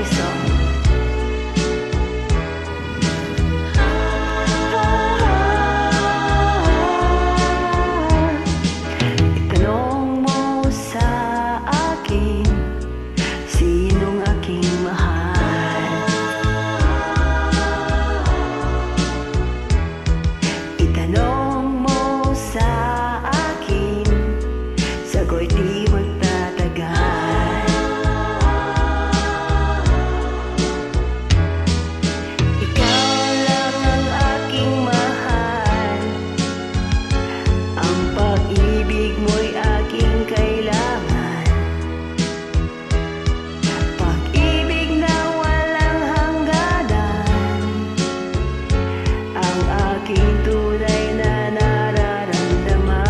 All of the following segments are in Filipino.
song. Itanong mo sa akin, sinong aking mahal? Itanong mo sa akin, sago'y di magtatagal. Ikaw lang ang aking mahal, ang pag-ibig mo'y aking kailangan. Pag-ibig na walang hangganan, ang aking tunay na nararamdaman.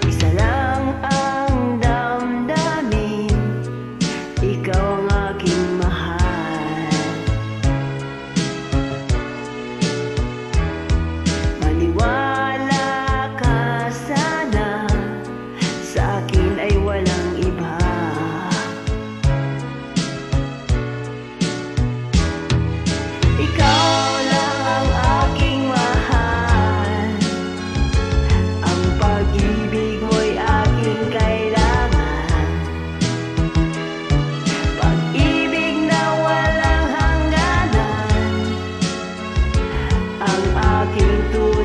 Isa lang ang damdamin, ikaw ang aking mahal. Maniwala ka sana, sa akin ay walang iba. Ikaw lang ang aking mahal, ang pag-ibig mo'y aking kailangan. Pag-ibig na walang hangganan, ang aking tunay